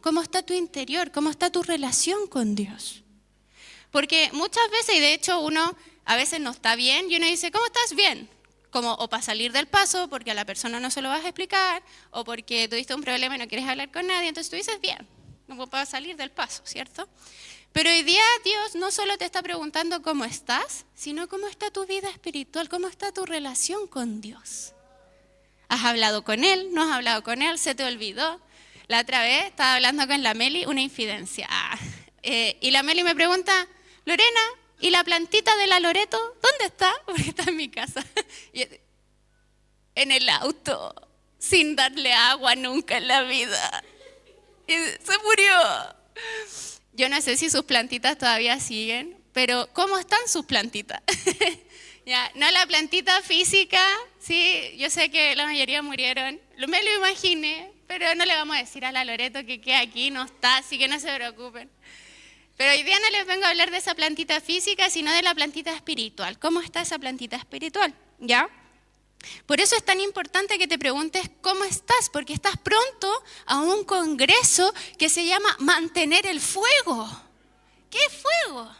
¿Cómo está tu interior? ¿Cómo está tu relación con Dios? Porque muchas veces, y de hecho uno a veces no está bien, y uno dice, ¿cómo estás? Bien. Como o para salir del paso, porque a la persona no se lo vas a explicar, o porque tuviste un problema y no quieres hablar con nadie, entonces tú dices bien, como para salir del paso, ¿cierto? Pero hoy día Dios no solo te está preguntando cómo estás, sino cómo está tu vida espiritual, cómo está tu relación con Dios. ¿Has hablado con Él? ¿No has hablado con Él? ¿Se te olvidó? La otra vez estaba hablando con la Meli, una infidencia. Y la Meli me pregunta, Lorena, ¿y la plantita de la Loreto? ¿Dónde está? Porque está en mi casa. En el auto, sin darle agua nunca en la vida. Y se murió. Yo no sé si sus plantitas todavía siguen, pero ¿cómo están sus plantitas? Ya, no la plantita física, sí, yo sé que la mayoría murieron, me lo imaginé, pero no le vamos a decir a la Loreto que queda aquí, no está, así que no se preocupen. Pero hoy día no les vengo a hablar de esa plantita física, sino de la plantita espiritual. ¿Cómo está esa plantita espiritual? ¿Ya? Por eso es tan importante que te preguntes cómo estás, porque estás pronto a un congreso que se llama Mantener el Fuego. ¿Qué fuego?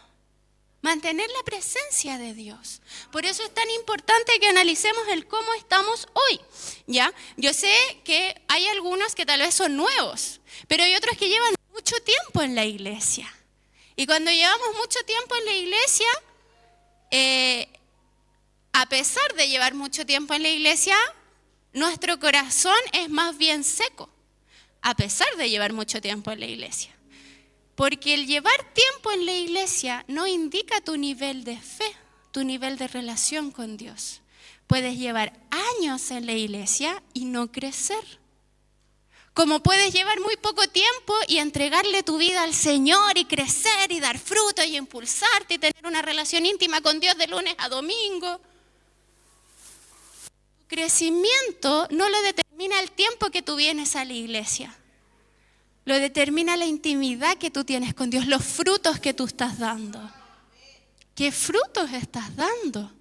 Mantener la presencia de Dios. Por eso es tan importante que analicemos el cómo estamos hoy. ¿Ya? Yo sé que hay algunos que tal vez son nuevos, pero hay otros que llevan mucho tiempo en la iglesia. Y cuando llevamos mucho tiempo en la iglesia, a pesar de llevar mucho tiempo en la iglesia, nuestro corazón es más bien seco, a pesar de llevar mucho tiempo en la iglesia. Porque el llevar tiempo en la iglesia no indica tu nivel de fe, tu nivel de relación con Dios. Puedes llevar años en la iglesia y no crecer. Como puedes llevar muy poco tiempo y entregarle tu vida al Señor y crecer y dar fruto y impulsarte y tener una relación íntima con Dios de lunes a domingo. Tu crecimiento no lo determina el tiempo que tú vienes a la iglesia. Lo determina la intimidad que tú tienes con Dios, los frutos que tú estás dando. ¿Qué frutos estás dando?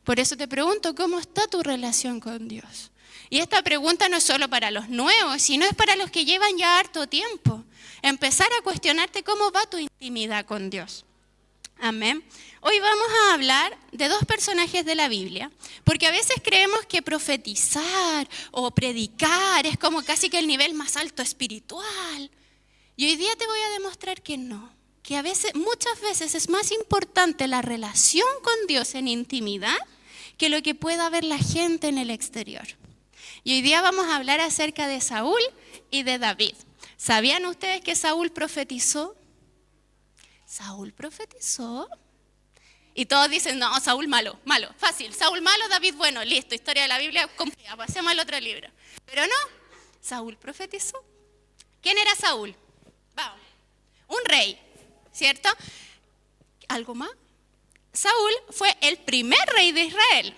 Por eso te pregunto, ¿cómo está tu relación con Dios? Y esta pregunta no es solo para los nuevos, sino es para los que llevan ya harto tiempo. Empezar a cuestionarte cómo va tu intimidad con Dios. Amén. Hoy vamos a hablar de dos personajes de la Biblia, porque a veces creemos que profetizar o predicar es como casi que el nivel más alto espiritual. Y hoy día te voy a demostrar que no, que a veces, muchas veces es más importante la relación con Dios en intimidad que lo que pueda ver la gente en el exterior. Y hoy día vamos a hablar acerca de Saúl y de David. ¿Sabían ustedes que Saúl profetizó? Saúl profetizó. Y todos dicen, no, Saúl malo, fácil. Saúl malo, David bueno, listo, historia de la Biblia, pasemos al otro libro. Pero no, Saúl profetizó. ¿Quién era Saúl? Vamos, un rey, ¿cierto? ¿Algo más? Saúl fue el primer rey de Israel.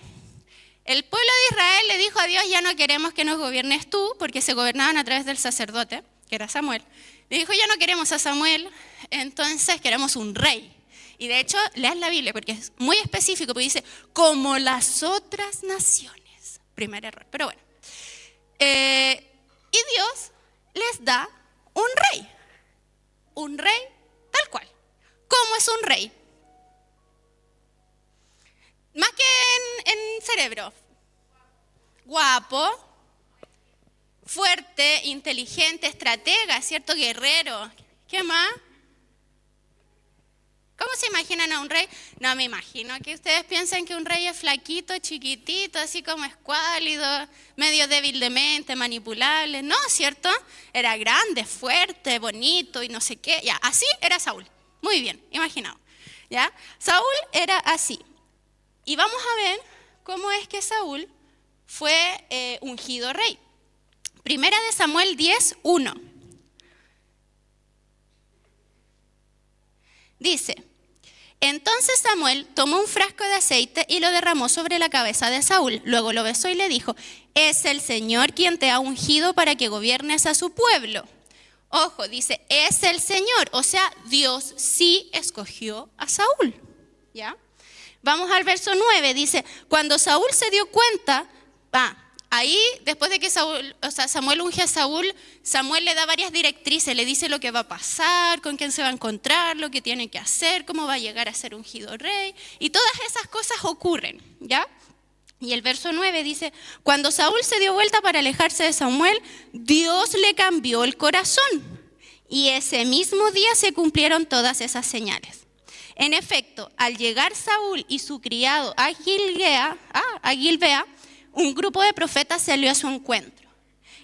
El pueblo de Israel le dijo a Dios, ya no queremos que nos gobiernes tú, porque se gobernaban a través del sacerdote, que era Samuel. Le dijo, ya no queremos a Samuel, entonces queremos un rey. Y de hecho, lean la Biblia, porque es muy específico, porque dice, como las otras naciones. Primer error, pero bueno. Y Dios les da un rey tal cual. ¿Cómo es un rey? Más que en cerebro. Guapo, fuerte, inteligente, estratega, ¿cierto? Guerrero. ¿Qué más? ¿Cómo se imaginan a un rey? No, me imagino que ustedes piensan que un rey es flaquito, chiquitito, así como escuálido, medio débil de mente, manipulable. No, ¿cierto? Era grande, fuerte, bonito y no sé qué. Ya, así era Saúl. Muy bien, imaginado. ¿Ya? Saúl era así. Y vamos a ver cómo es que Saúl fue ungido rey. Primera de Samuel 10:1. Dice, entonces Samuel tomó un frasco de aceite y lo derramó sobre la cabeza de Saúl. Luego lo besó y le dijo, es el Señor quien te ha ungido para que gobiernes a su pueblo. Ojo, dice, es el Señor. O sea, Dios sí escogió a Saúl. ¿Ya? Vamos al verso 9, dice, cuando Saúl se dio cuenta, ahí, después de que Samuel unge a Saúl, Samuel le da varias directrices, le dice lo que va a pasar, con quién se va a encontrar, lo que tiene que hacer, cómo va a llegar a ser ungido rey. Y todas esas cosas ocurren, ¿ya? Y el verso 9 dice, cuando Saúl se dio vuelta para alejarse de Samuel, Dios le cambió el corazón. Y ese mismo día se cumplieron todas esas señales. En efecto, al llegar Saúl y su criado a Gilbea, un grupo de profetas salió a su encuentro.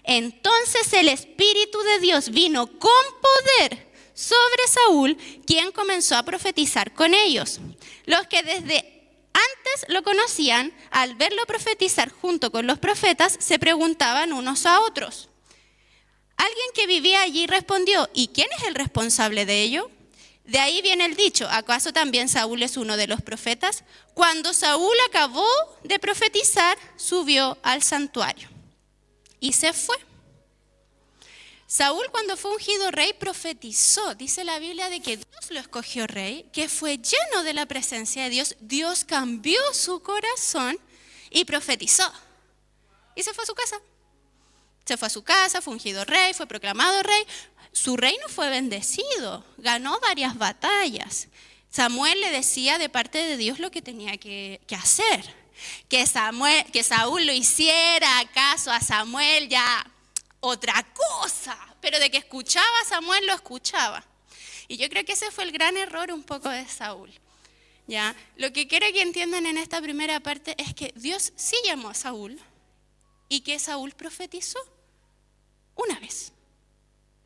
Entonces el Espíritu de Dios vino con poder sobre Saúl, quien comenzó a profetizar con ellos. Los que desde antes lo conocían, al verlo profetizar junto con los profetas, se preguntaban unos a otros. Alguien que vivía allí respondió, ¿y quién es el responsable de ello? De ahí viene el dicho, ¿acaso también Saúl es uno de los profetas? Cuando Saúl acabó de profetizar, subió al santuario y se fue. Saúl, cuando fue ungido rey, profetizó. Dice la Biblia de que Dios lo escogió rey, que fue lleno de la presencia de Dios. Dios cambió su corazón y profetizó. Y se fue a su casa. Se fue a su casa, fue ungido rey, fue proclamado rey. Su reino fue bendecido, ganó varias batallas. Samuel le decía de parte de Dios lo que tenía que hacer. Que Saúl lo hiciera caso a Samuel ya otra cosa, pero de que escuchaba a Samuel lo escuchaba. Y yo creo que ese fue el gran error un poco de Saúl. ¿Ya? Lo que quiero que entiendan en esta primera parte es que Dios sí llamó a Saúl y que Saúl profetizó una vez,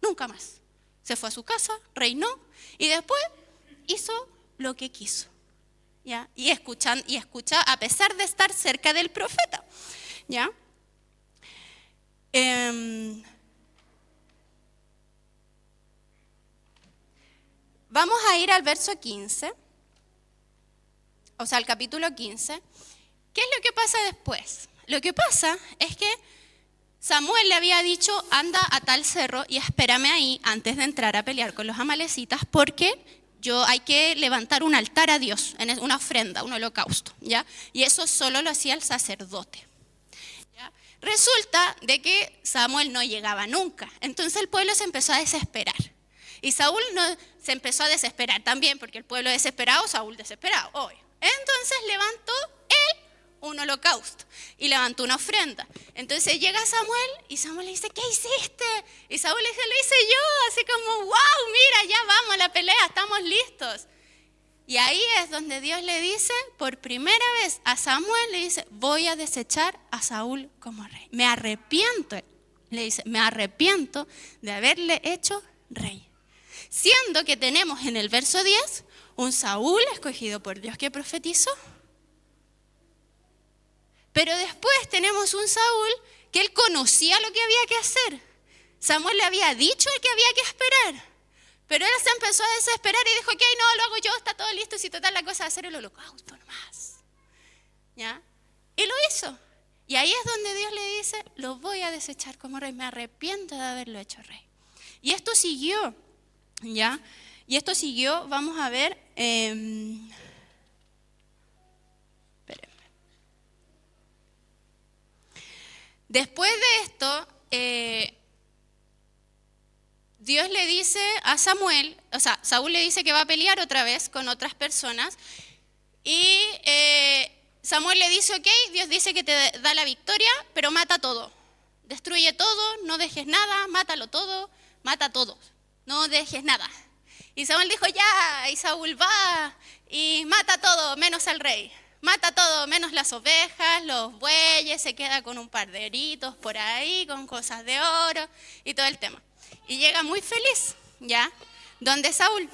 nunca más. Se fue a su casa, reinó y después hizo lo que quiso. ¿Ya? Y escucha a pesar de estar cerca del profeta. ¿Ya? Vamos a ir al verso 15, o sea, al capítulo 15. ¿Qué es lo que pasa después? Lo que pasa es que Samuel le había dicho, anda a tal cerro y espérame ahí antes de entrar a pelear con los amalecitas, porque hay que levantar un altar a Dios, una ofrenda, un holocausto, ¿ya? Y eso solo lo hacía el sacerdote. ¿Ya? Resulta de que Samuel no llegaba nunca, entonces el pueblo se empezó a desesperar. Y Saúl se empezó a desesperar también, porque el pueblo desesperado, Saúl desesperado, obvio. Entonces levantó él un holocausto y levantó una ofrenda. Entonces llega Samuel y Samuel le dice, ¿qué hiciste? Y Saúl le dice, lo hice yo, así como, wow, mira, ya vamos a la pelea, estamos listos. Y ahí es donde Dios le dice, por primera vez a Samuel, le dice, voy a desechar a Saúl como rey. Me arrepiento, le dice, me arrepiento de haberle hecho rey. Siendo que tenemos en el verso 10 un Saúl escogido por Dios que profetizó. Pero después tenemos un Saúl que él conocía lo que había que hacer. Samuel le había dicho que había que esperar. Pero él se empezó a desesperar y dijo, ok, no, lo hago yo, está todo listo, si total la cosa es hacer el holocausto nomás. ¿Ya? Y lo hizo. Y ahí es donde Dios le dice, lo voy a desechar como rey, me arrepiento de haberlo hecho rey. Y esto siguió, ¿ya? Y esto siguió, vamos a ver, después de esto, Dios le dice a Samuel, o sea, Saúl le dice que va a pelear otra vez con otras personas y Samuel le dice, ok, Dios dice que te da la victoria, pero mata todo, destruye todo, no dejes nada, mátalo todo, mata a todos, no dejes nada. Y Samuel dijo, ya, y Saúl va y mata todo menos al rey. Mata todo, menos las ovejas, los bueyes, se queda con un par de eritos por ahí, con cosas de oro y todo el tema. Y llega muy feliz, ¿ya? Donde Samuel.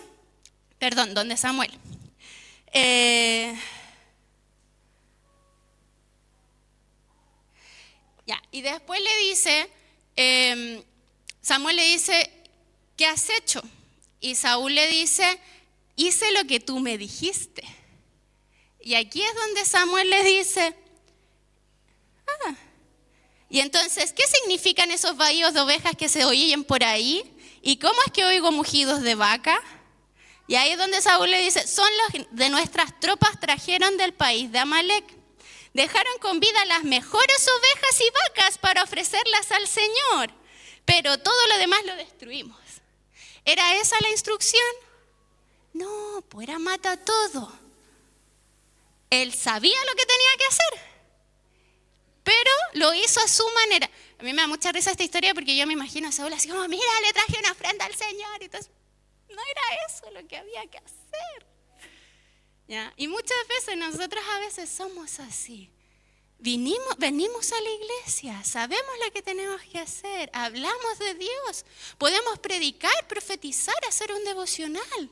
Ya, y después le dice, Samuel le dice, ¿qué has hecho? Y Saúl le dice, hice lo que tú me dijiste. Y aquí es donde Samuel le dice, y entonces, ¿qué significan esos bahíos de ovejas que se oyen por ahí? ¿Y cómo es que oigo mugidos de vaca? Y ahí es donde Saúl le dice, son los de nuestras tropas trajeron del país de Amalec. Dejaron con vida las mejores ovejas y vacas para ofrecerlas al Señor, pero todo lo demás lo destruimos. ¿Era esa la instrucción? No, pues era mata todo. Él sabía lo que tenía que hacer, pero lo hizo a su manera. A mí me da mucha risa esta historia porque yo me imagino a Saúl así como, mira, le traje una ofrenda al Señor. Entonces, no era eso lo que había que hacer. ¿Ya? Y muchas veces nosotros a veces somos así. Venimos a la iglesia, sabemos lo que tenemos que hacer, hablamos de Dios, podemos predicar, profetizar, hacer un devocional.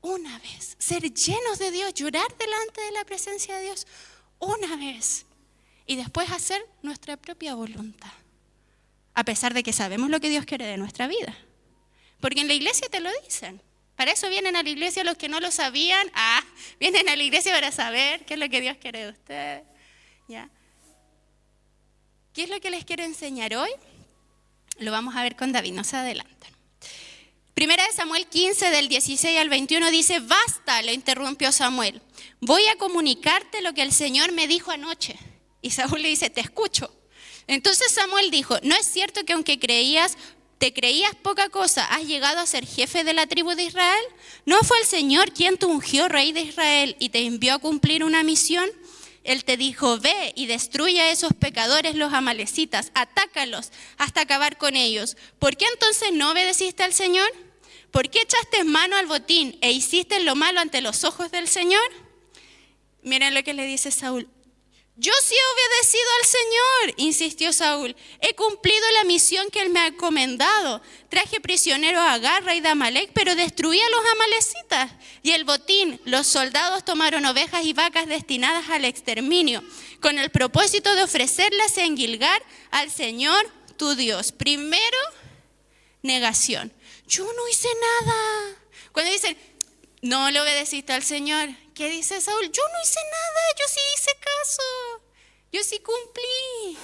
Una vez, ser llenos de Dios, llorar delante de la presencia de Dios una vez y después hacer nuestra propia voluntad, a pesar de que sabemos lo que Dios quiere de nuestra vida. Porque en la iglesia te lo dicen. Para eso vienen a la iglesia los que no lo sabían. Vienen a la iglesia para saber qué es lo que Dios quiere de ustedes. ¿Ya? ¿Qué es lo que les quiero enseñar hoy? Lo vamos a ver con David, no se adelantan. Primera de Samuel 15, del 16 al 21 dice, basta, le interrumpió Samuel, voy a comunicarte lo que el Señor me dijo anoche. Y Saúl le dice, te escucho. Entonces Samuel dijo, ¿no es cierto que aunque te creías poca cosa, has llegado a ser jefe de la tribu de Israel? ¿No fue el Señor quien te ungió rey de Israel y te envió a cumplir una misión? Él te dijo, ve y destruye a esos pecadores, los amalecitas, atácalos hasta acabar con ellos. ¿Por qué entonces no obedeciste al Señor? ¿Por qué echaste mano al botín e hiciste lo malo ante los ojos del Señor? Miren lo que le dice Saúl. Yo sí he obedecido al Señor, insistió Saúl. He cumplido la misión que Él me ha encomendado. Traje prisionero a Agar, rey de Amalec, pero destruí a los amalecitas. Y el botín, los soldados tomaron ovejas y vacas destinadas al exterminio, con el propósito de ofrecerlas en Gilgal al Señor tu Dios. Primero, negación. Yo no hice nada. Cuando dicen, no le obedeciste al Señor, ¿qué dice Saúl? Yo no hice nada, yo sí hice caso, yo sí cumplí.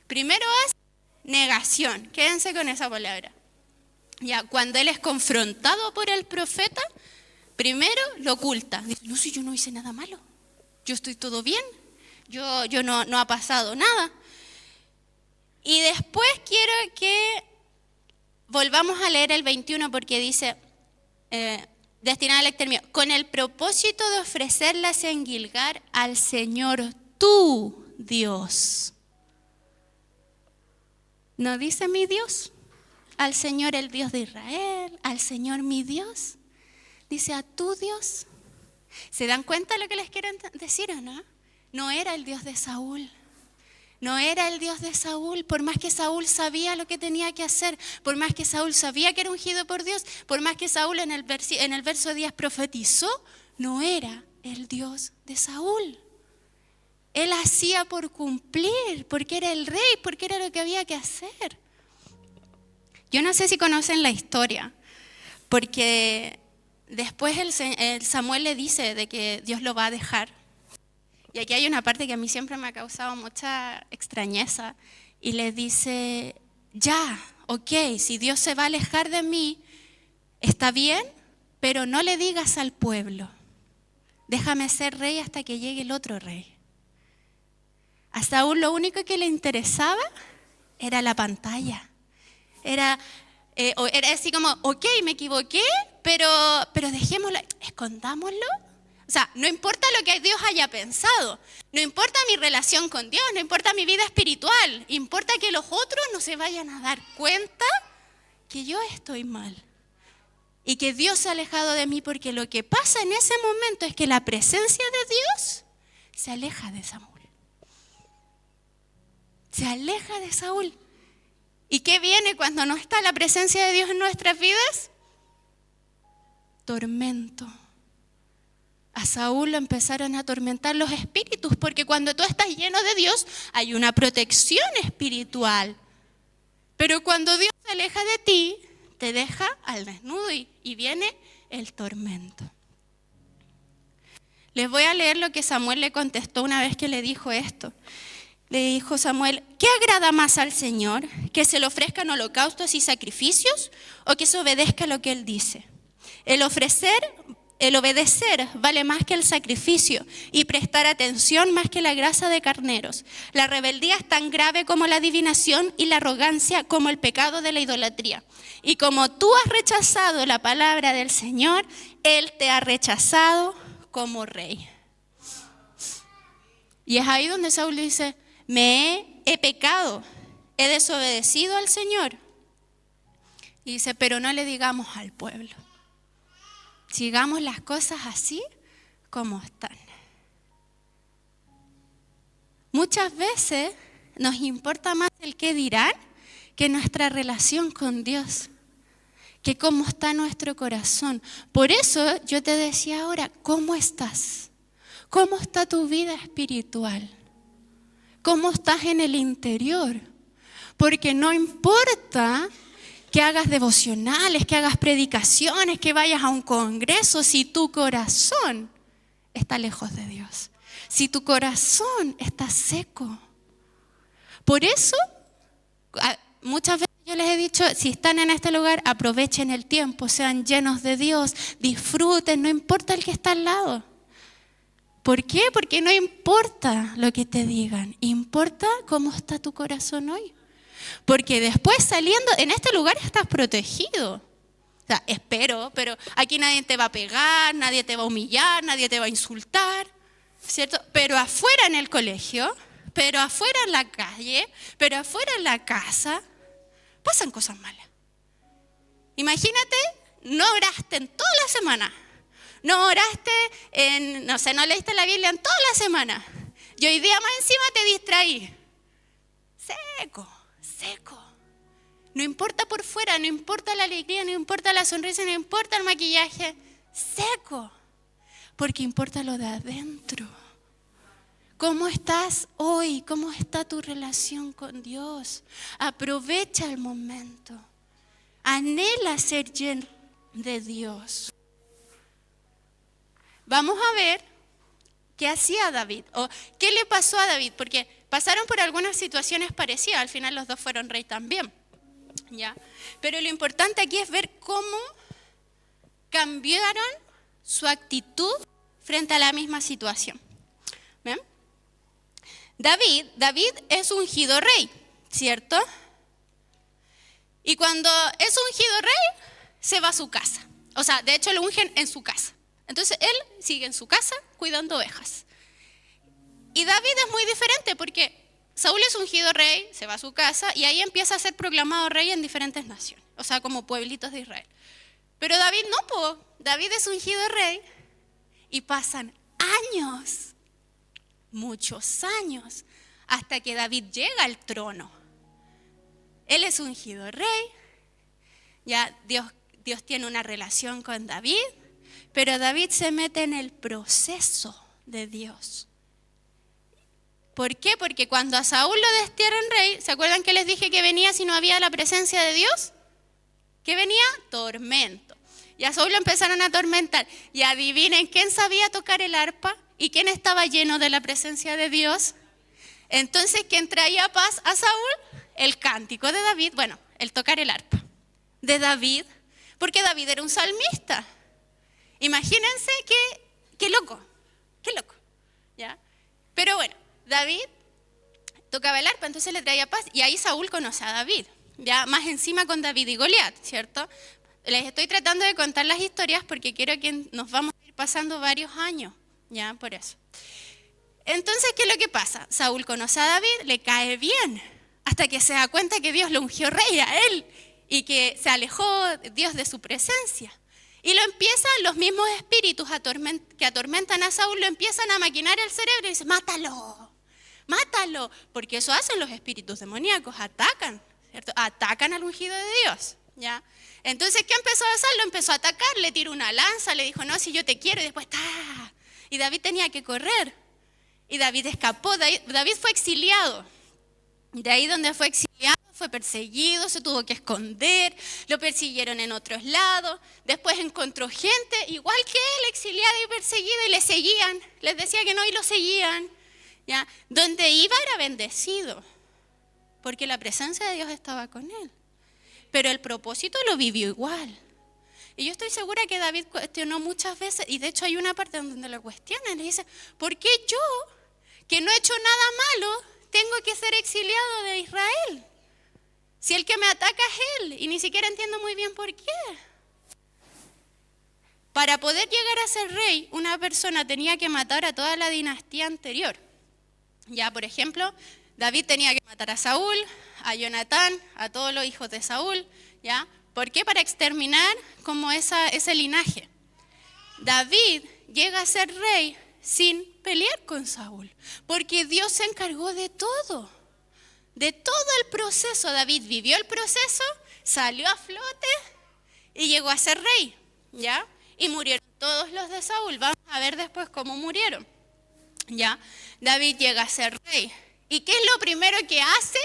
Primero es negación, quédense con esa palabra. Ya, cuando él es confrontado por el profeta, primero lo oculta. Dice, no, si yo no hice nada malo, yo estoy todo bien, yo no ha pasado nada. Y después quiero que volvamos a leer el 21 porque dice... destinada al exterminio, con el propósito de ofrecerlas en Gilgal al Señor tu Dios. ¿No dice mi Dios? Al Señor el Dios de Israel, al Señor mi Dios. Dice a tu Dios. ¿Se dan cuenta de lo que les quiero decir o no? No era el Dios de Saúl. No era el Dios de Saúl, por más que Saúl sabía lo que tenía que hacer, por más que Saúl sabía que era ungido por Dios, por más que Saúl en el verso 10 profetizó, no era el Dios de Saúl. Él hacía por cumplir, porque era el rey, porque era lo que había que hacer. Yo no sé si conocen la historia, porque después el Samuel le dice de que Dios lo va a dejar. Y aquí hay una parte que a mí siempre me ha causado mucha extrañeza. Y le dice, ya, ok, si Dios se va a alejar de mí, está bien, pero no le digas al pueblo, déjame ser rey hasta que llegue el otro rey. A Saúl lo único que le interesaba era la pantalla. Era así como, ok, me equivoqué, pero dejémoslo, escondámoslo. O sea, no importa lo que Dios haya pensado, no importa mi relación con Dios, no importa mi vida espiritual, importa que los otros no se vayan a dar cuenta que yo estoy mal y que Dios se ha alejado de mí, porque lo que pasa en ese momento es que la presencia de Dios se aleja de Saúl. Se aleja de Saúl. ¿Y qué viene cuando no está la presencia de Dios en nuestras vidas? Tormento. A Saúl lo empezaron a atormentar los espíritus, porque cuando tú estás lleno de Dios hay una protección espiritual. Pero cuando Dios se aleja de ti, te deja al desnudo y viene el tormento. Les voy a leer lo que Samuel le contestó una vez que le dijo esto. Le dijo Samuel, ¿qué agrada más al Señor? ¿Que se le ofrezcan holocaustos y sacrificios o que se obedezca lo que Él dice? El ofrecer el obedecer vale más que el sacrificio y prestar atención más que la grasa de carneros. La rebeldía es tan grave como la adivinación y la arrogancia como el pecado de la idolatría. Y como tú has rechazado la palabra del Señor, Él te ha rechazado como rey. Y es ahí donde Saúl dice, he pecado, he desobedecido al Señor. Y dice, pero no le digamos al pueblo. Sigamos las cosas así como están. Muchas veces nos importa más el qué dirán que nuestra relación con Dios, que cómo está nuestro corazón. Por eso yo te decía ahora, ¿cómo estás? ¿Cómo está tu vida espiritual? ¿Cómo estás en el interior? Porque no importa que hagas devocionales, que hagas predicaciones, que vayas a un congreso, si tu corazón está lejos de Dios, si tu corazón está seco. Por eso, muchas veces yo les he dicho, si están en este lugar, aprovechen el tiempo, sean llenos de Dios, disfruten, no importa el que está al lado. ¿Por qué? Porque no importa lo que te digan, importa cómo está tu corazón hoy. Porque después saliendo, en este lugar estás protegido. O sea, espero, pero aquí nadie te va a pegar, nadie te va a humillar, nadie te va a insultar, ¿cierto? Pero afuera en el colegio, pero afuera en la calle, pero afuera en la casa, pasan cosas malas. Imagínate, no oraste en toda la semana, no oraste no leíste la Biblia en toda la semana, y hoy día más encima te distraí. Seco. No importa por fuera, no importa la alegría, no importa la sonrisa, no importa el maquillaje. Seco. Porque importa lo de adentro. ¿Cómo estás hoy? ¿Cómo está tu relación con Dios? Aprovecha el momento. Anhela ser lleno de Dios. Vamos a ver qué hacía David o qué le pasó a David, porque pasaron por algunas situaciones parecidas, al final los dos fueron rey también, ¿ya? Pero lo importante aquí es ver cómo cambiaron su actitud frente a la misma situación. ¿Ven? David es ungido rey, ¿cierto? Y cuando es ungido rey, se va a su casa. O sea, de hecho lo ungen en su casa. Entonces él sigue en su casa cuidando ovejas. Y David es muy diferente porque Saúl es ungido rey, se va a su casa y ahí empieza a ser proclamado rey en diferentes naciones, o sea, como pueblitos de Israel. Pero David no, David es ungido rey y pasan años, muchos años, hasta que David llega al trono. Él es ungido rey, ya Dios tiene una relación con David, pero David se mete en el proceso de Dios. ¿Por qué? Porque cuando a Saúl lo destierran rey, ¿se acuerdan que les dije que venía si no había la presencia de Dios? ¿Qué venía? Tormento. Y a Saúl lo empezaron a atormentar. Y adivinen, ¿quién sabía tocar el arpa? ¿Y quién estaba lleno de la presencia de Dios? Entonces, ¿quién traía paz a Saúl? El cántico de David, bueno, el tocar el arpa de David, porque David era un salmista. Imagínense qué loco, ¿ya? Pero bueno, David tocaba el arpa, entonces le traía paz, y ahí Saúl conoce a David, ya más encima con David y Goliat, ¿cierto? Les estoy tratando de contar las historias porque quiero que nos vamos a ir pasando varios años, ya, por eso. Entonces, ¿qué es lo que pasa? Saúl conoce a David, le cae bien, hasta que se da cuenta que Dios lo ungió rey a él, y que se alejó Dios de su presencia. Y lo empiezan los mismos espíritus que atormentan a Saúl, lo empiezan a maquinar el cerebro y dicen, mátalo, porque eso hacen los espíritus demoníacos, atacan, ¿cierto? Atacan al ungido de Dios, ¿ya? Entonces, ¿qué empezó a hacer? Lo empezó a atacar, le tiró una lanza, le dijo, no, si yo te quiero, y después, ¡tá! Y David tenía que correr, y David escapó, David fue exiliado, de ahí donde fue exiliado, fue perseguido, se tuvo que esconder, lo persiguieron en otros lados, después encontró gente igual que él, exiliada y perseguida, y le seguían, les decía que no y lo seguían, ¿ya? Donde iba era bendecido, porque la presencia de Dios estaba con él, pero el propósito lo vivió igual. Y yo estoy segura que David cuestionó muchas veces, y de hecho hay una parte donde lo cuestiona, le dice, ¿por qué yo, que no he hecho nada malo, tengo que ser exiliado de Israel? Si el que me ataca es él, y ni siquiera entiendo muy bien por qué. Para poder llegar a ser rey, una persona tenía que matar a toda la dinastía anterior. Ya, por ejemplo, David tenía que matar a Saúl, a Jonatán, a todos los hijos de Saúl, ¿ya? ¿Por qué? Para exterminar como ese linaje. David llega a ser rey sin pelear con Saúl, porque Dios se encargó de todo el proceso. David vivió el proceso, salió a flote y llegó a ser rey, ¿ya? Y murieron todos los de Saúl. Vamos a ver después cómo murieron, ¿ya? David llega a ser rey. ¿Y qué es lo primero que hace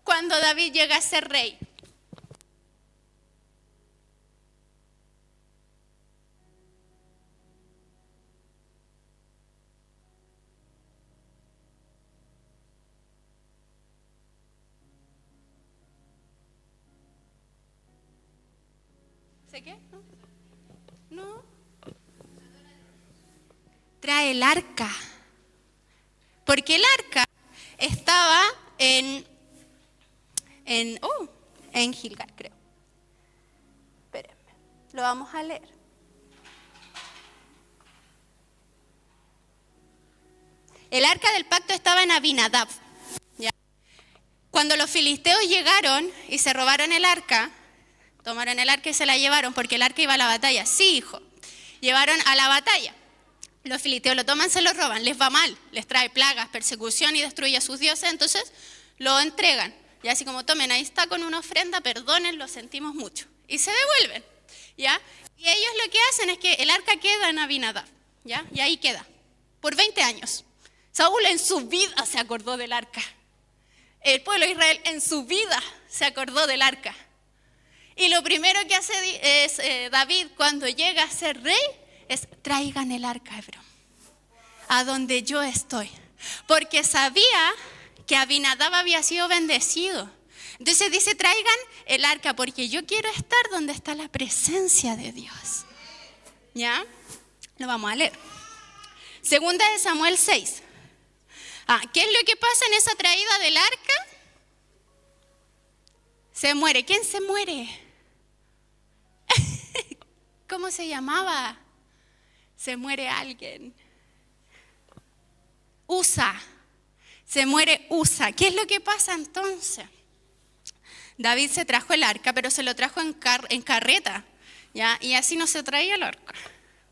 cuando David llega a ser rey? ¿Sé qué? ¿No? Trae el arca. Porque el arca estaba en Gilgal, creo. Espérenme, lo vamos a leer. El arca del pacto estaba en Abinadab, ¿ya? Cuando los filisteos llegaron y se robaron el arca, tomaron el arca y se la llevaron, porque el arca iba a la batalla. Sí, hijo, llevaron a la batalla. Los filisteos lo toman, se lo roban, les va mal, les trae plagas, persecución y destruye a sus dioses, entonces lo entregan. Y así como tomen, ahí está con una ofrenda, perdonen, lo sentimos mucho. Y se devuelven, ¿ya? Y ellos lo que hacen es que el arca queda en Abinadab, ¿ya? Y ahí queda, por 20 años. Saúl en su vida se acordó del arca. El pueblo de Israel en su vida se acordó del arca. Y lo primero que hace es David cuando llega a ser rey, es traigan el arca a Hebrón, a donde yo estoy, porque sabía que Abinadab había sido bendecido. Entonces dice, traigan el arca, porque yo quiero estar donde está la presencia de Dios. ¿Ya? Lo vamos a leer. Segunda de Samuel 6. ¿Qué es lo que pasa en esa traída del arca? Se muere. ¿Quién se muere? ¿Cómo se llamaba? Se muere alguien. Usa. Se muere Usa. ¿Qué es lo que pasa entonces? David se trajo el arca, pero se lo trajo en carreta, ¿ya? Y así no se traía el arca.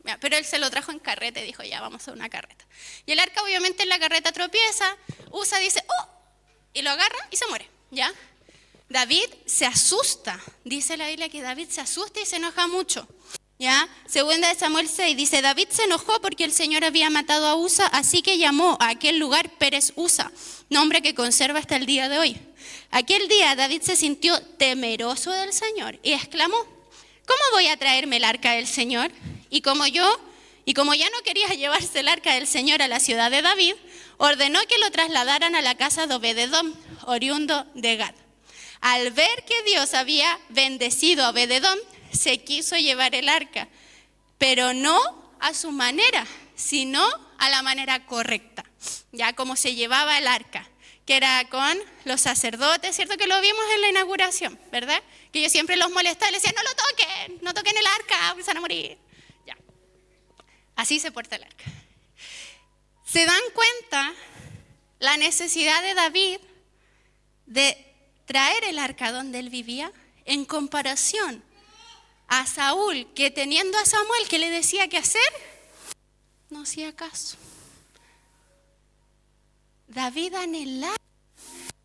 ¿Ya? Pero él se lo trajo en carreta y dijo, ya, vamos a una carreta. Y el arca obviamente en la carreta tropieza. Usa dice, ¡oh! Y lo agarra y se muere, ¿ya? David se asusta. Dice la Biblia que David se asusta y se enoja mucho. ¿Ya? Segunda de Samuel 6 dice, David se enojó porque el Señor había matado a Usa, así que llamó a aquel lugar Pérez Usa, nombre que conserva hasta el día de hoy. Aquel día David se sintió temeroso del Señor y exclamó, ¿cómo voy a traerme el arca del Señor? Y como ya no quería llevarse el arca del Señor a la ciudad de David, ordenó que lo trasladaran a la casa de Obed-edom, oriundo de Gad. Al ver que Dios había bendecido a Obed-edom, se quiso llevar el arca, pero no a su manera, sino a la manera correcta, ya como se llevaba el arca, que era con los sacerdotes, ¿cierto? Que lo vimos en la inauguración, ¿verdad? Que yo siempre los molestaba y les decía, no toquen el arca, se van a morir. Ya. Así se porta el arca. ¿Se dan cuenta la necesidad de David de traer el arca donde él vivía en comparación a Saúl, que teniendo a Samuel que le decía qué hacer, no hacía caso? David anhelaba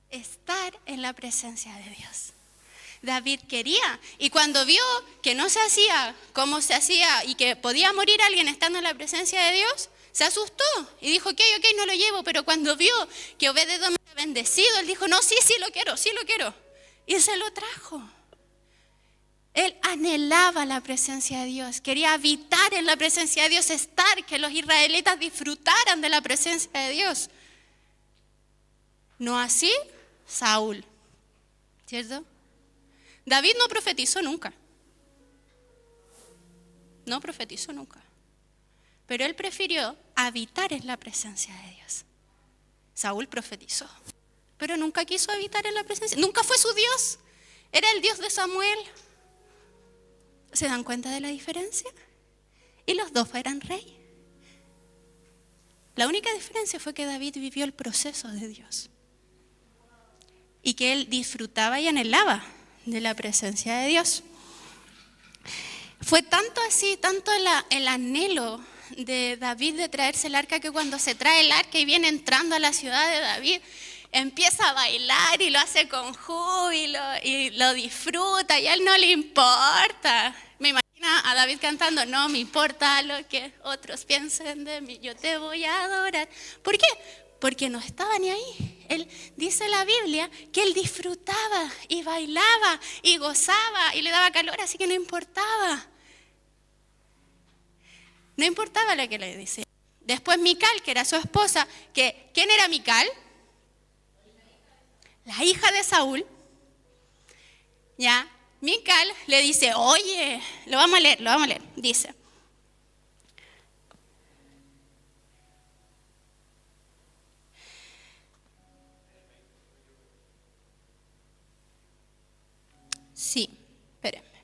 estar en la presencia de Dios. David quería, y cuando vio que no se hacía como se hacía y que podía morir alguien estando en la presencia de Dios, se asustó y dijo, ok, no lo llevo. Pero cuando vio que Obed-edom era bendecido, él dijo, no, sí lo quiero. Y se lo trajo. Él anhelaba la presencia de Dios, quería habitar en la presencia de Dios, estar, que los israelitas disfrutaran de la presencia de Dios. No así Saúl, ¿cierto? David no profetizó nunca. No profetizó nunca. Pero él prefirió habitar en la presencia de Dios. Saúl profetizó, pero nunca quiso habitar en la presencia. Nunca fue su Dios. Era el Dios de Samuel. ¿Se dan cuenta de la diferencia? Y los dos eran rey. La única diferencia fue que David vivió el proceso de Dios. Y que él disfrutaba y anhelaba de la presencia de Dios. Fue tanto así, tanto el anhelo de David de traerse el arca, que cuando se trae el arca y viene entrando a la ciudad de David, empieza a bailar y lo hace con júbilo y lo disfruta y a él no le importa. Me imagino a David cantando, no me importa lo que otros piensen de mí, yo te voy a adorar. ¿Por qué? Porque no estaba ni ahí. Él dice la Biblia que él disfrutaba y bailaba y gozaba y le daba calor, así que no importaba. No importaba lo que le decía. Después Mical, que era su esposa, ¿quién era Mical? La hija de Saúl. Ya, Mical le dice, oye, lo vamos a leer, dice. Sí, espérenme.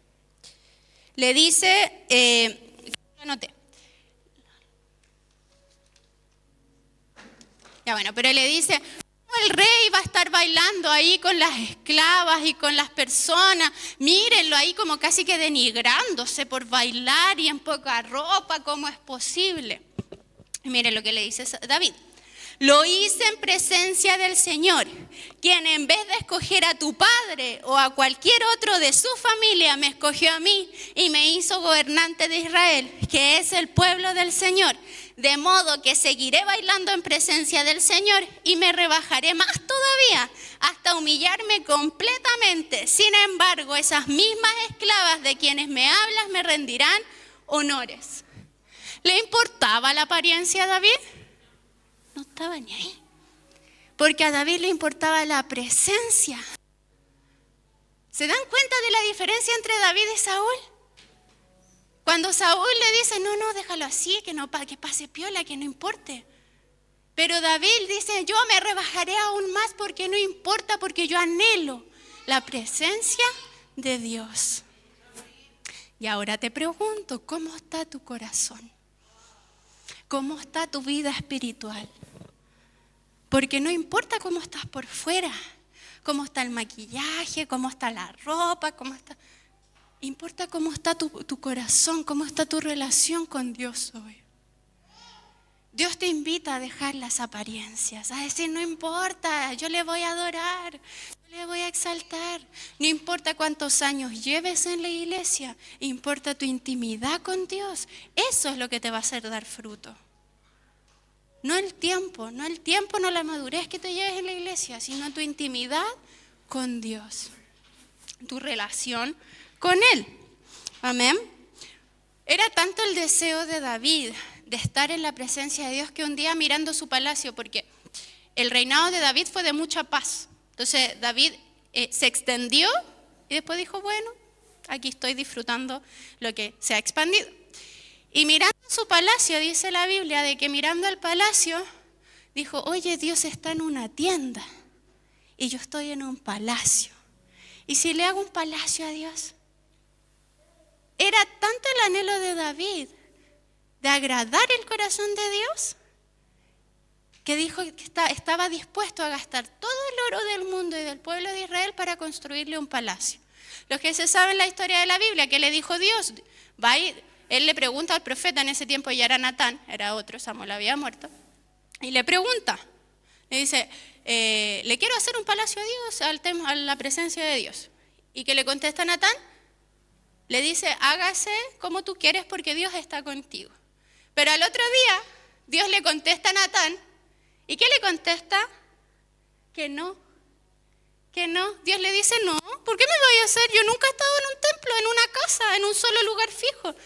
Le dice, anoté. Ya bueno, pero le dice, el rey va a estar bailando ahí con las esclavas y con las personas. Mírenlo ahí como casi que denigrándose por bailar y en poca ropa, ¿cómo es posible? Y miren lo que le dice David. Lo hice en presencia del Señor, quien en vez de escoger a tu padre o a cualquier otro de su familia, me escogió a mí y me hizo gobernante de Israel, que es el pueblo del Señor. De modo que seguiré bailando en presencia del Señor y me rebajaré más todavía hasta humillarme completamente. Sin embargo, esas mismas esclavas de quienes me hablas me rendirán honores. ¿Le importaba la apariencia a David? No estaba ni ahí. Porque a David le importaba la presencia. ¿Se dan cuenta de la diferencia entre David y Saúl? Cuando Saúl le dice, no, déjalo así, que pase piola, que no importe. Pero David dice, yo me rebajaré aún más porque no importa, porque yo anhelo la presencia de Dios. Y ahora te pregunto, ¿cómo está tu corazón? ¿Cómo está tu vida espiritual? Porque no importa cómo estás por fuera, cómo está el maquillaje, cómo está la ropa, importa cómo está tu corazón, cómo está tu relación con Dios hoy. Dios te invita a dejar las apariencias, a decir, no importa, yo le voy a adorar, yo le voy a exaltar. No importa cuántos años lleves en la iglesia, importa tu intimidad con Dios. Eso es lo que te va a hacer dar fruto. No el tiempo, no la madurez que te lleves en la iglesia, sino tu intimidad con Dios, tu relación con Él. Amén. Era tanto el deseo de David de estar en la presencia de Dios que un día mirando su palacio, porque el reinado de David fue de mucha paz. Entonces David se extendió y después dijo, bueno, aquí estoy disfrutando lo que se ha expandido. Y mirando su palacio, dice la Biblia, de que mirando al palacio, dijo, oye, Dios está en una tienda y yo estoy en un palacio. ¿Y si le hago un palacio a Dios? Era tanto el anhelo de David de agradar el corazón de Dios, que dijo que estaba dispuesto a gastar todo el oro del mundo y del pueblo de Israel para construirle un palacio. Los que se saben la historia de la Biblia, ¿qué le dijo Dios? Va a ir. Él le pregunta al profeta, en ese tiempo ya era Natán, era otro, Samuel había muerto, y le pregunta, le dice, le quiero hacer un palacio a Dios, a la presencia de Dios. ¿Y qué le contesta Natán? Le dice, hágase como tú quieres porque Dios está contigo. Pero al otro día, Dios le contesta a Natán, ¿y qué le contesta? Que no. Dios le dice, no, ¿por qué me voy a hacer? Yo nunca he estado en un templo, en una casa, en un solo lugar fijo.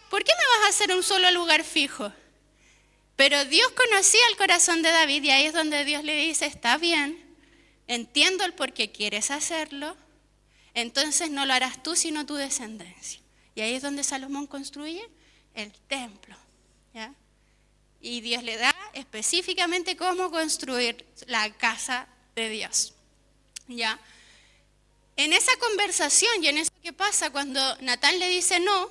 ¿Por qué me vas a hacer un solo lugar fijo? Pero Dios conocía el corazón de David y ahí es donde Dios le dice, está bien, entiendo el por qué quieres hacerlo, entonces no lo harás tú sino tu descendencia. Y ahí es donde Salomón construye el templo, ¿ya? Y Dios le da específicamente cómo construir la casa de Dios, ¿ya? En esa conversación y en eso que pasa cuando Natán le dice no,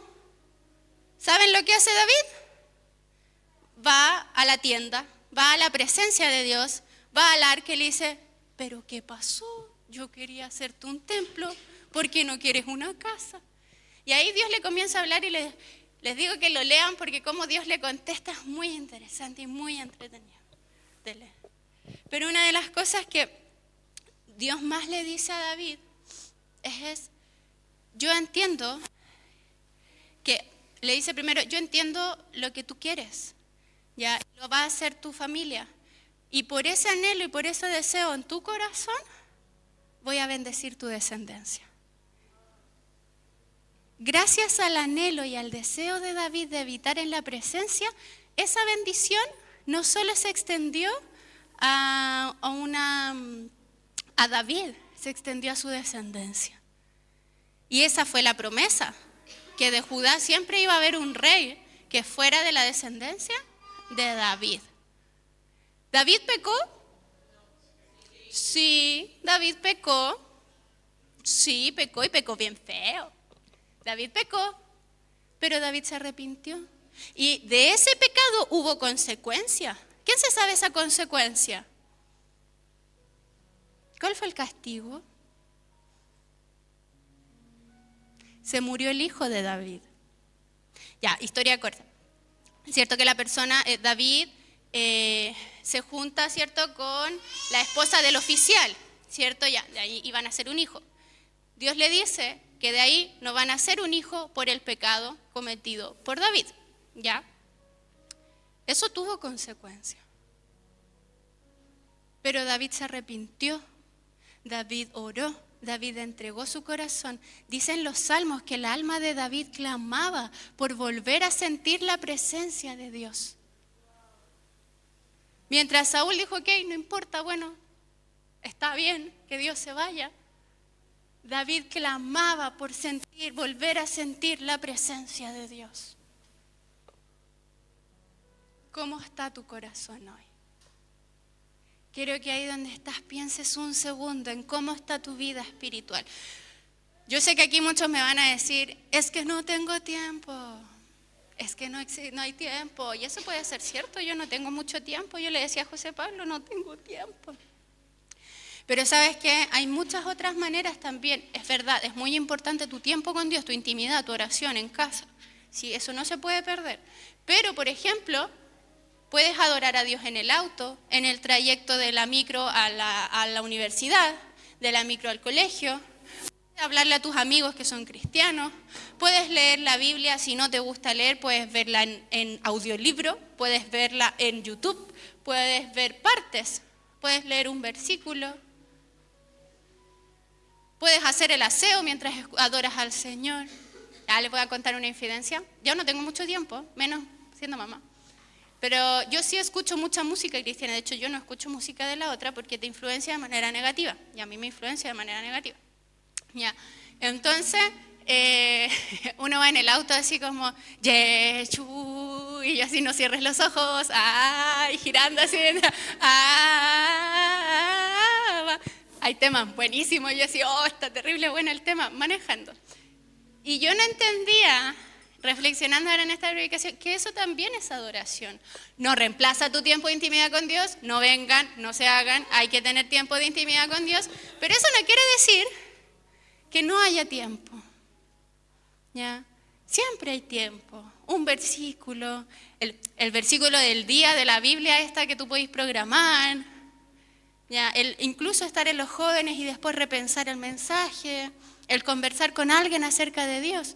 ¿saben lo que hace David? Va a la tienda, va a la presencia de Dios, va al arca y le dice, ¿pero qué pasó? Yo quería hacerte un templo, ¿por qué no quieres una casa? Y ahí Dios le comienza a hablar y les digo que lo lean porque como Dios le contesta es muy interesante y muy entretenido de leer. Pero una de las cosas que Dios más le dice a David es yo entiendo que, le dice primero, yo entiendo lo que tú quieres, ya lo va a hacer tu familia. Y por ese anhelo y por ese deseo en tu corazón, voy a bendecir tu descendencia. Gracias al anhelo y al deseo de David de habitar en la presencia, esa bendición no solo se extendió a David, se extendió a su descendencia. Y esa fue la promesa, que de Judá siempre iba a haber un rey que fuera de la descendencia de David. ¿David pecó? Sí, David pecó. Sí, pecó y pecó bien feo. David pecó, pero David se arrepintió. Y de ese pecado hubo consecuencia. ¿Quién se sabe esa consecuencia? ¿Cuál fue el castigo? Se murió el hijo de David. Ya, historia corta. Es cierto que la persona, David, se junta, ¿cierto?, con la esposa del oficial, ¿cierto? Ya, de ahí iban a ser un hijo. Dios le dice que de ahí no van a ser un hijo por el pecado cometido por David, ¿ya? Eso tuvo consecuencia. Pero David se arrepintió, David oró, David entregó su corazón. Dicen los salmos que el alma de David clamaba por volver a sentir la presencia de Dios. Mientras Saúl dijo, ok, no importa, bueno, está bien que Dios se vaya. David clamaba por sentir, volver a sentir la presencia de Dios. ¿Cómo está tu corazón hoy? Quiero que ahí donde estás pienses un segundo en cómo está tu vida espiritual. Yo sé que aquí muchos me van a decir, es que no tengo tiempo, es que no hay tiempo. Y eso puede ser cierto, yo no tengo mucho tiempo. Yo le decía a José Pablo, no tengo tiempo. Pero sabes que hay muchas otras maneras también. Es verdad, es muy importante tu tiempo con Dios, tu intimidad, tu oración en casa. Sí, eso no se puede perder. Pero, por ejemplo, puedes adorar a Dios en el auto, en el trayecto de la micro a la universidad, de la micro al colegio. Puedes hablarle a tus amigos que son cristianos. Puedes leer la Biblia, si no te gusta leer, puedes verla en audiolibro, puedes verla en YouTube, puedes ver partes, puedes leer un versículo. Puedes hacer el aseo mientras adoras al Señor. Ya les voy a contar una infidencia. Yo no tengo mucho tiempo, menos siendo mamá. Pero yo sí escucho mucha música cristiana. De hecho, yo no escucho música de la otra porque te influencia de manera negativa. Y a mí me influencia de manera negativa. Ya. Entonces, uno va en el auto así como, Yeshu, y así no cierres los ojos, y girando así, hay temas buenísimos, yo así, está terrible bueno el tema, manejando. Y yo no entendía, reflexionando ahora en esta predicación, que eso también es adoración. No reemplaza tu tiempo de intimidad con Dios, no vengan, no se hagan, hay que tener tiempo de intimidad con Dios, pero eso no quiere decir que no haya tiempo. ¿Ya? Siempre hay tiempo. Un versículo, el versículo del día de la Biblia esta que tú podéis programar. ¿Ya? Incluso estar en los jóvenes y después repensar el mensaje, el conversar con alguien acerca de Dios.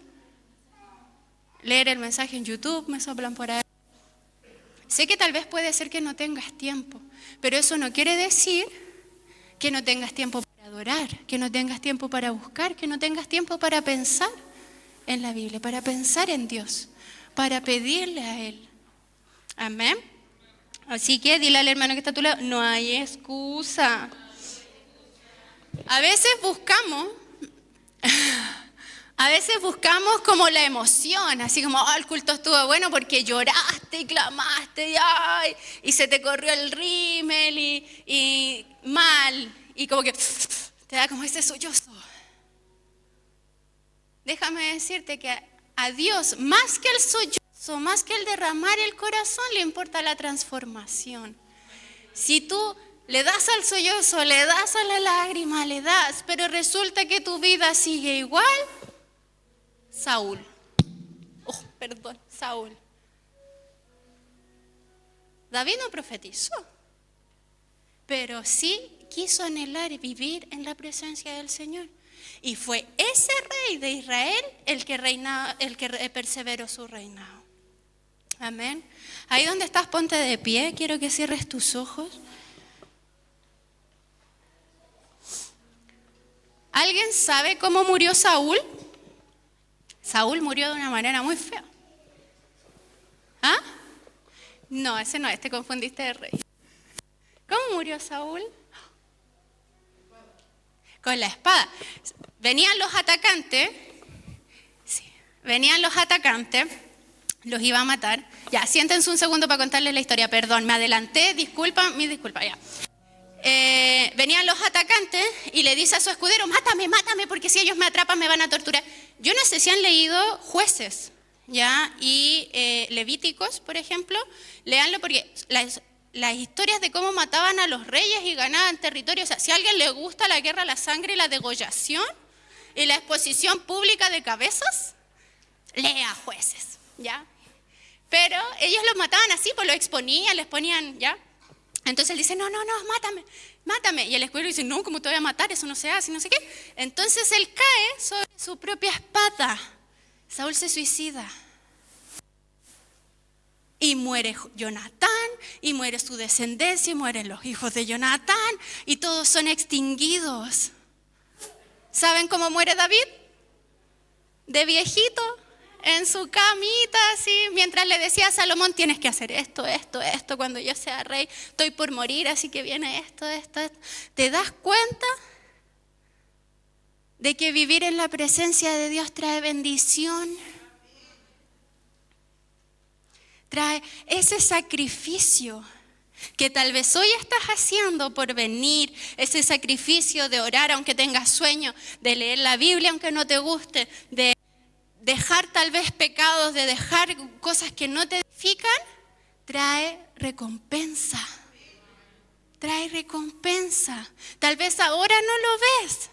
Leer el mensaje en YouTube, me soplan por ahí. Sé que tal vez puede ser que no tengas tiempo, pero eso no quiere decir que no tengas tiempo para adorar, que no tengas tiempo para buscar, que no tengas tiempo para pensar en la Biblia, para pensar en Dios, para pedirle a Él. Amén. Así que dile al hermano que está a tu lado, no hay excusa. A veces buscamos A veces buscamos como la emoción, así como, el culto estuvo bueno porque lloraste y clamaste y se te corrió el rímel y mal, y como que te da como ese sollozo. Déjame decirte que a Dios, más que el sollozo, más que el derramar el corazón, le importa la transformación. Si tú le das al sollozo, le das a la lágrima, le das, pero resulta que tu vida sigue igual, Saúl. Saúl. David no profetizó, pero sí quiso anhelar y vivir en la presencia del Señor. Y fue ese rey de Israel el que perseveró su reinado. Amén. Ahí donde estás, ponte de pie. Quiero que cierres tus ojos. ¿Alguien sabe cómo murió Saúl? Saúl murió de una manera muy fea. ¿Ah? No, ese no es, te confundiste de rey. ¿Cómo murió Saúl? Con la espada. Venían los atacantes, los iba a matar. Ya, siéntense un segundo para contarles la historia, perdón, me adelanté, disculpa, ya. Venían los atacantes y le dice a su escudero, mátame, porque si ellos me atrapan me van a torturar. Yo no sé si han leído Jueces, ¿ya? Y Levíticos, por ejemplo, léanlo porque las historias de cómo mataban a los reyes y ganaban territorio, o sea, si a alguien le gusta la guerra, la sangre y la degollación y la exposición pública de cabezas, lea Jueces, ¿ya? Pero ellos los mataban así, pues lo exponían, les ponían, ¿ya? Entonces él dice, no, mátame. Y el escudero dice, no, ¿cómo te voy a matar? Eso no se hace, no sé qué. Entonces él cae sobre su propia espada. Saúl se suicida. Y muere Jonatán, y muere su descendencia, y mueren los hijos de Jonatán, y todos son extinguidos. ¿Saben cómo muere David? De viejito, en su camita, así, mientras le decía a Salomón, tienes que hacer esto, cuando yo sea rey, estoy por morir, así que viene esto. ¿Te das cuenta de que vivir en la presencia de Dios trae bendición? Trae ese sacrificio que tal vez hoy estás haciendo por venir, ese sacrificio de orar aunque tengas sueño, de leer la Biblia aunque no te guste, de dejar tal vez pecados, de dejar cosas que no te edifican, trae recompensa. Trae recompensa. Tal vez ahora no lo ves,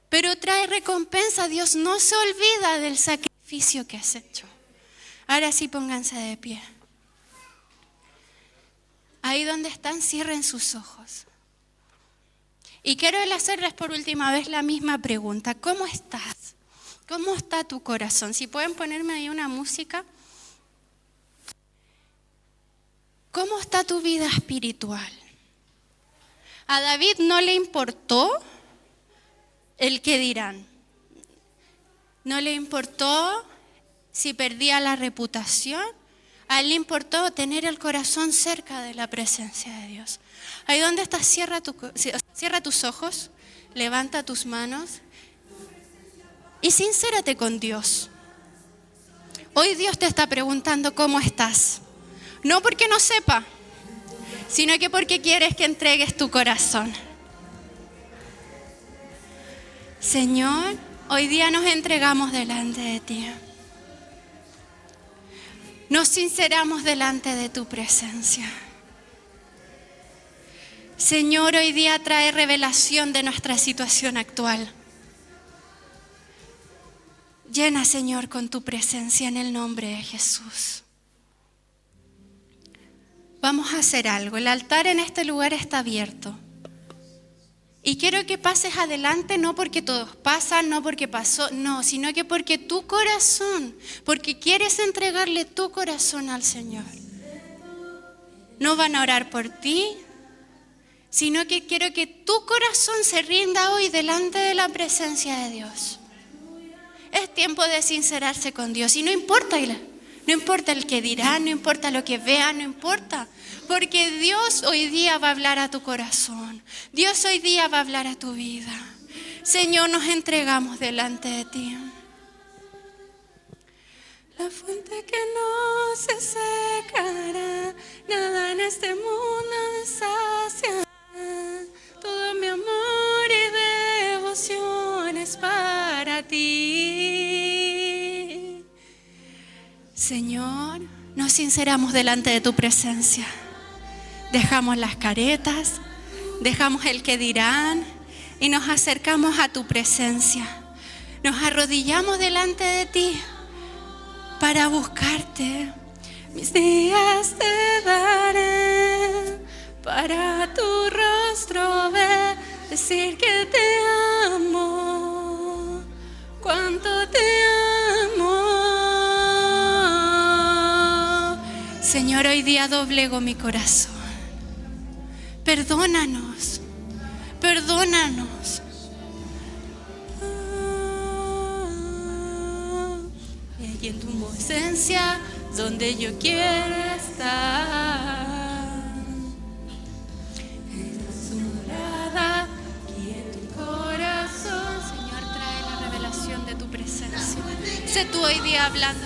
pero trae recompensa. Dios no se olvida del sacrificio que has hecho. Ahora sí, pónganse de pie. Ahí donde están, cierren sus ojos. Y quiero hacerles por última vez la misma pregunta. ¿Cómo estás? ¿Cómo está tu corazón? Si pueden ponerme ahí una música. ¿Cómo está tu vida espiritual? A David no le importó el qué dirán. No le importó si perdía la reputación. A él le importó tener el corazón cerca de la presencia de Dios. Ahí donde estás, cierra tus ojos, levanta tus manos y sincérate con Dios. Hoy Dios te está preguntando cómo estás. No porque no sepa, sino que porque quieres que entregues tu corazón. Señor, hoy día nos entregamos delante de ti. Nos sinceramos delante de tu presencia. Señor, hoy día trae revelación de nuestra situación actual. Llena, Señor, con tu presencia en el nombre de Jesús. Vamos a hacer algo. El altar en este lugar está abierto. Y quiero que pases adelante, no porque todos pasan, no porque pasó, no, sino que porque tu corazón, porque quieres entregarle tu corazón al Señor. No van a orar por ti, sino que quiero que tu corazón se rinda hoy delante de la presencia de Dios. Es tiempo de sincerarse con Dios y no importa el que dirán, no importa lo que vean, no importa. Porque Dios hoy día va a hablar a tu corazón. Dios hoy día va a hablar a tu vida. Señor, nos entregamos delante de ti. la fuente que no se secará, nada en este mundo me saciará. Todo mi amor y devoción es para ti. Señor, nos sinceramos delante de tu presencia. Dejamos las caretas, dejamos el que dirán y nos acercamos a tu presencia. Nos arrodillamos delante de ti para buscarte. Mis días te daré para tu rostro ver, decir que te amo, cuánto te amo. Señor, hoy día doblego mi corazón. Perdónanos, perdónanos. Y en tu presencia, donde yo quiero estar. En tu morada y en tu corazón. Señor, trae la revelación de tu presencia. Sé tú hoy día hablando.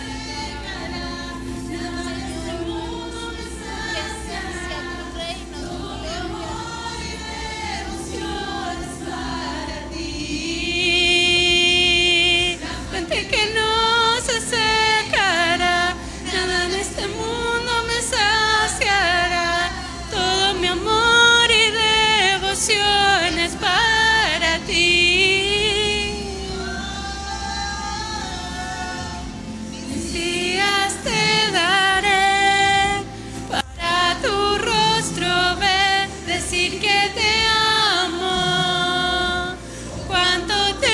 Que no se secará, nada en este mundo me saciará. Todo mi amor y devoción es para ti. Mis días te daré para tu rostro ver, decir que te amo, cuánto te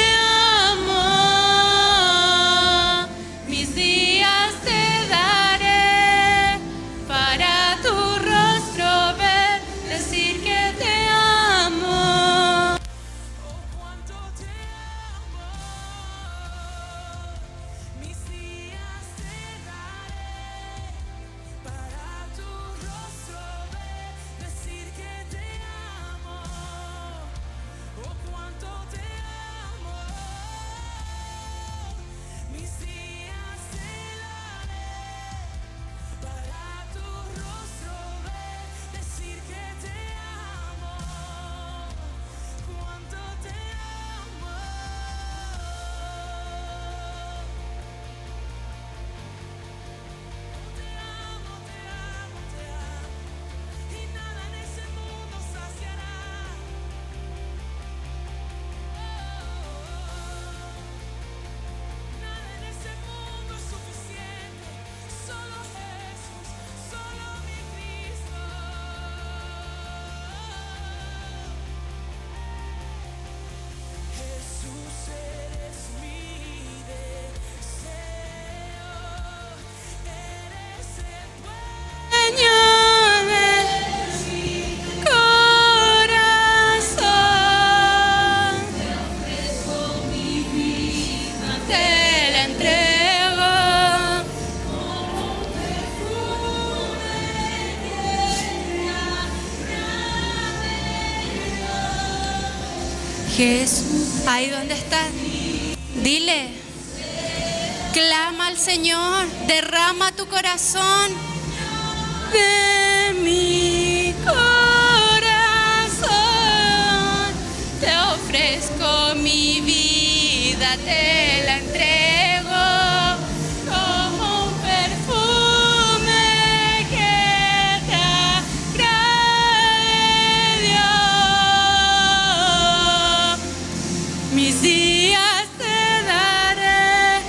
Jesús, ahí donde estás, dile, clama al Señor, derrama tu corazón de mi corazón. Te ofrezco mi vida, te la entrego como un perfume que te agrade, Dios. Mis días te daré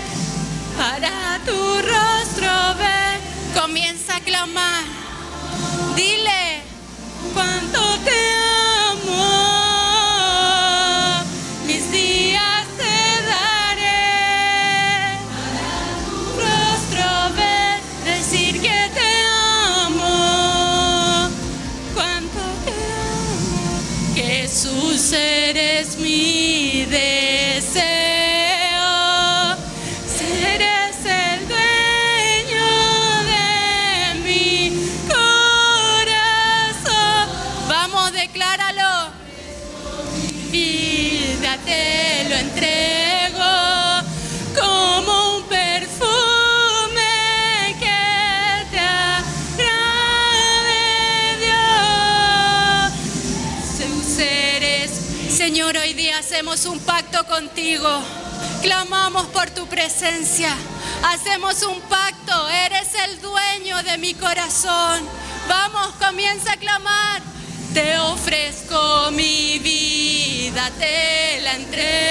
para tu rostro ver. Comienza a clamar, dile cuánto te amo. Mis días te daré para tu rostro ver, decir que te amo, cuánto te amo. Jesús, eres mi deseo, eres el dueño de mi corazón. Vamos, hacemos un pacto contigo. Clamamos por tu presencia. Hacemos un pacto. Eres el dueño de mi corazón. Vamos, comienza a clamar. Te ofrezco mi vida, te la entrego.